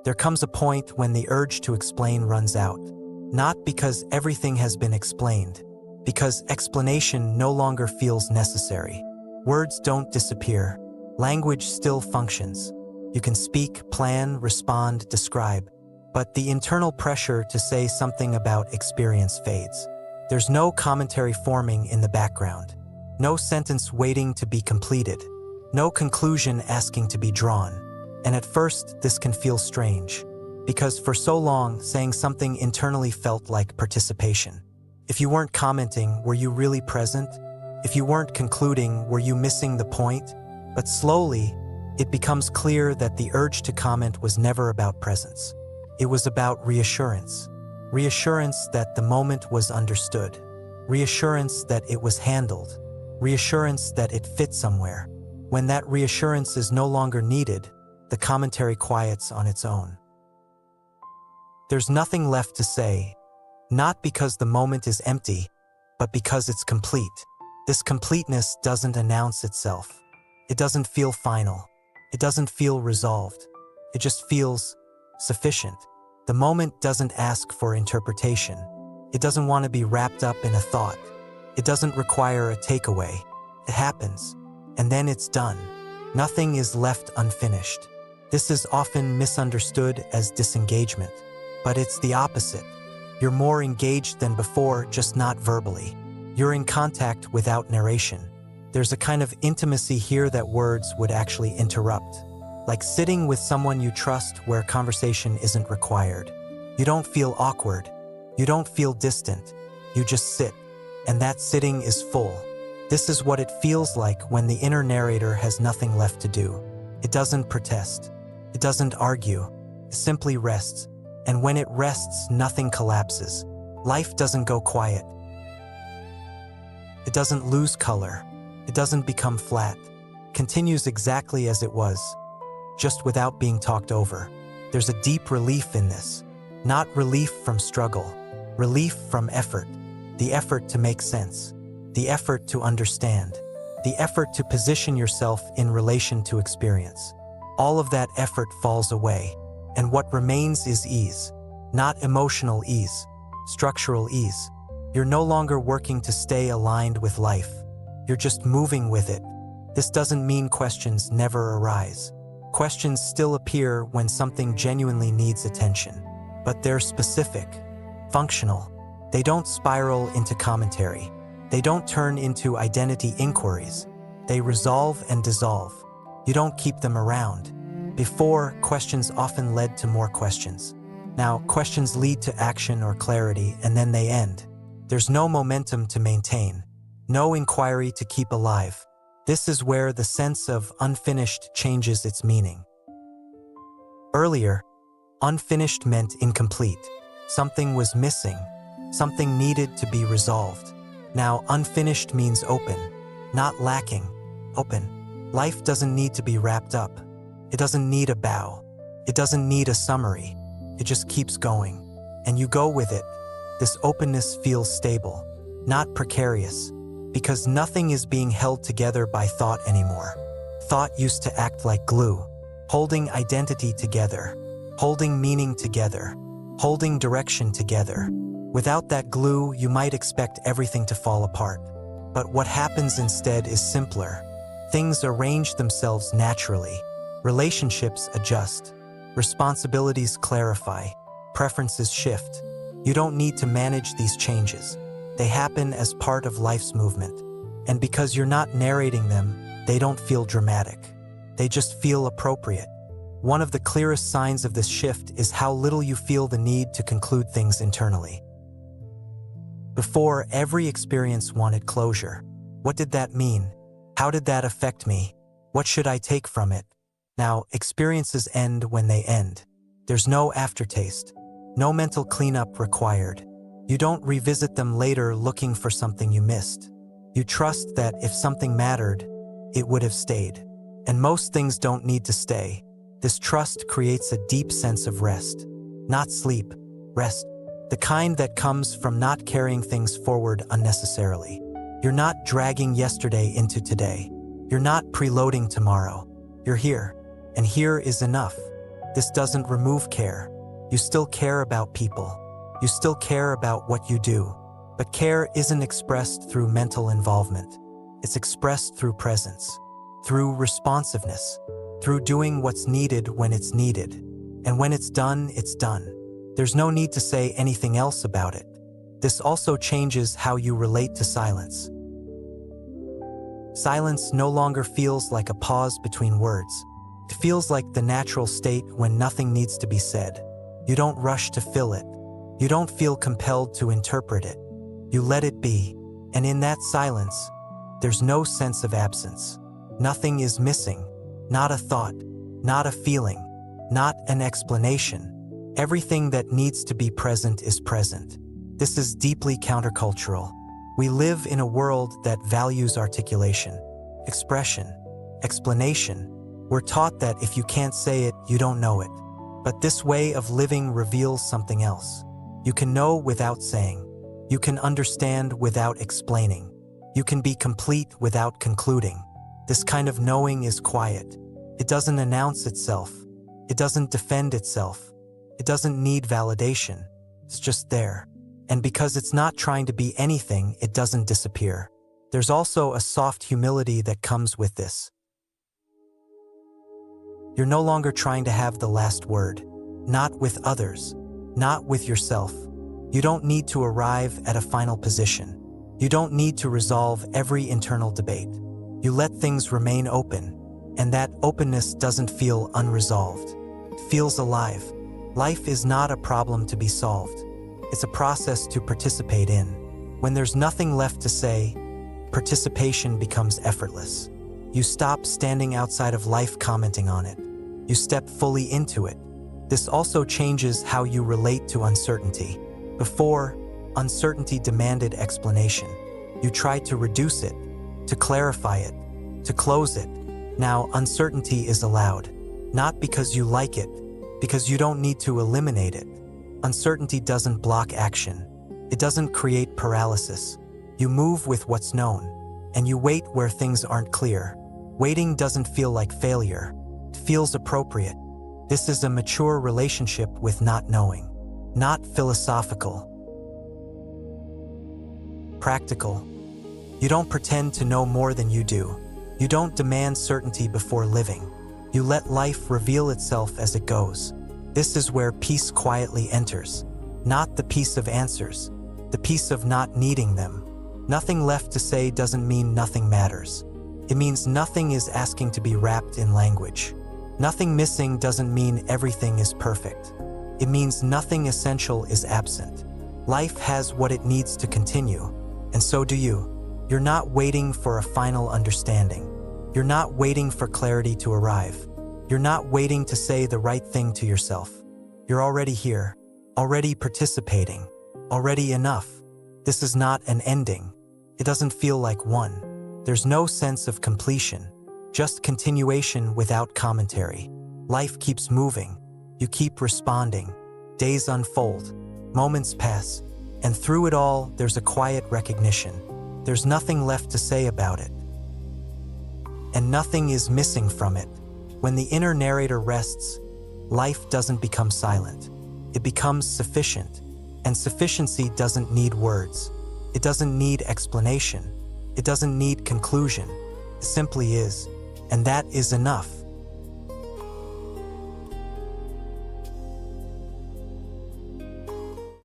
There comes a point when the urge to explain runs out. Not because everything has been explained, because explanation no longer feels necessary. Words don't disappear. Language still functions. You can speak, plan, respond, describe, but the internal pressure to say something about experience fades. There's no commentary forming in the background, no sentence waiting to be completed, no conclusion asking to be drawn. And at first, this can feel strange, because for so long, saying something internally felt like participation. If you weren't commenting, were you really present? If you weren't concluding, were you missing the point? But slowly, it becomes clear that the urge to comment was never about presence. It was about reassurance. Reassurance that the moment was understood. Reassurance that it was handled. Reassurance that it fit somewhere. When that reassurance is no longer needed, the commentary quiets on its own. There's nothing left to say, not because the moment is empty, but because it's complete. This completeness doesn't announce itself. It doesn't feel final. It doesn't feel resolved. It just feels sufficient. The moment doesn't ask for interpretation. It doesn't want to be wrapped up in a thought. It doesn't require a takeaway. It happens, and then it's done. Nothing is left unfinished. This is often misunderstood as disengagement, but it's the opposite. You're more engaged than before, just not verbally. You're in contact without narration. There's a kind of intimacy here that words would actually interrupt. Like sitting with someone you trust where conversation isn't required. You don't feel awkward. You don't feel distant. You just sit. And that sitting is full. This is what it feels like when the inner narrator has nothing left to do. It doesn't protest. It doesn't argue. It simply rests. And when it rests, nothing collapses. Life doesn't go quiet. It doesn't lose color. It doesn't become flat. It continues exactly as it was, just without being talked over. There's a deep relief in this. Not relief from struggle, relief from effort. The effort to make sense. The effort to understand. The effort to position yourself in relation to experience. All of that effort falls away, and what remains is ease. Not emotional ease, structural ease. You're no longer working to stay aligned with life. You're just moving with it. This doesn't mean questions never arise. Questions still appear when something genuinely needs attention. But they're specific, functional. They don't spiral into commentary. They don't turn into identity inquiries. They resolve and dissolve. You don't keep them around. Before, questions often led to more questions. Now, questions lead to action or clarity, and then they end. There's no momentum to maintain. No inquiry to keep alive. This is where the sense of unfinished changes its meaning. Earlier, unfinished meant incomplete. Something was missing. Something needed to be resolved. Now, unfinished means open, not lacking, open. Life doesn't need to be wrapped up. It doesn't need a bow. It doesn't need a summary. It just keeps going. And you go with it. This openness feels stable, not precarious, because nothing is being held together by thought anymore. Thought used to act like glue, holding identity together, holding meaning together, holding direction together. Without that glue, you might expect everything to fall apart. But what happens instead is simpler. Things arrange themselves naturally. Relationships adjust. Responsibilities clarify. Preferences shift. You don't need to manage these changes. They happen as part of life's movement. And because you're not narrating them, they don't feel dramatic. They just feel appropriate. One of the clearest signs of this shift is how little you feel the need to conclude things internally. Before, every experience wanted closure. What did that mean? How did that affect me? What should I take from it? Now, experiences end when they end. There's no aftertaste. No mental cleanup required. You don't revisit them later looking for something you missed. You trust that if something mattered, it would have stayed. And most things don't need to stay. This trust creates a deep sense of rest. Not sleep, rest. The kind that comes from not carrying things forward unnecessarily. You're not dragging yesterday into today. You're not preloading tomorrow. You're here, and here is enough. This doesn't remove care. You still care about people. You still care about what you do. But care isn't expressed through mental involvement. It's expressed through presence, through responsiveness, through doing what's needed when it's needed. And when it's done, it's done. There's no need to say anything else about it. This also changes how you relate to silence. Silence no longer feels like a pause between words. It feels like the natural state when nothing needs to be said. You don't rush to fill it. You don't feel compelled to interpret it. You let it be. And in that silence, there's no sense of absence. Nothing is missing. Not a thought, not a feeling, not an explanation. Everything that needs to be present is present. This is deeply countercultural. We live in a world that values articulation, expression, explanation. We're taught that if you can't say it, you don't know it. But this way of living reveals something else. You can know without saying. You can understand without explaining. You can be complete without concluding. This kind of knowing is quiet. It doesn't announce itself. It doesn't defend itself. It doesn't need validation. It's just there. And because it's not trying to be anything, it doesn't disappear. There's also a soft humility that comes with this. You're no longer trying to have the last word. Not with others. Not with yourself. You don't need to arrive at a final position. You don't need to resolve every internal debate. You let things remain open, and that openness doesn't feel unresolved. It feels alive. Life is not a problem to be solved. It's a process to participate in. When there's nothing left to say, participation becomes effortless. You stop standing outside of life commenting on it. You step fully into it. This also changes how you relate to uncertainty. Before, uncertainty demanded explanation. You tried to reduce it, to clarify it, to close it. Now, uncertainty is allowed. Not because you like it, because you don't need to eliminate it. Uncertainty doesn't block action. It doesn't create paralysis. You move with what's known, and you wait where things aren't clear. Waiting doesn't feel like failure. It feels appropriate. This is a mature relationship with not knowing. Not philosophical. Practical. You don't pretend to know more than you do. You don't demand certainty before living. You let life reveal itself as it goes. This is where peace quietly enters. Not the peace of answers, the peace of not needing them. Nothing left to say doesn't mean nothing matters. It means nothing is asking to be wrapped in language. Nothing missing doesn't mean everything is perfect. It means nothing essential is absent. Life has what it needs to continue, and so do you. You're not waiting for a final understanding. You're not waiting for clarity to arrive. You're not waiting to say the right thing to yourself. You're already here, already participating, already enough. This is not an ending. It doesn't feel like one. There's no sense of completion, just continuation without commentary. Life keeps moving. You keep responding. Days unfold. Moments pass. And through it all, there's a quiet recognition. There's nothing left to say about it. And nothing is missing from it. When the inner narrator rests, life doesn't become silent. It becomes sufficient. And sufficiency doesn't need words. It doesn't need explanation. It doesn't need conclusion. It simply is. And that is enough.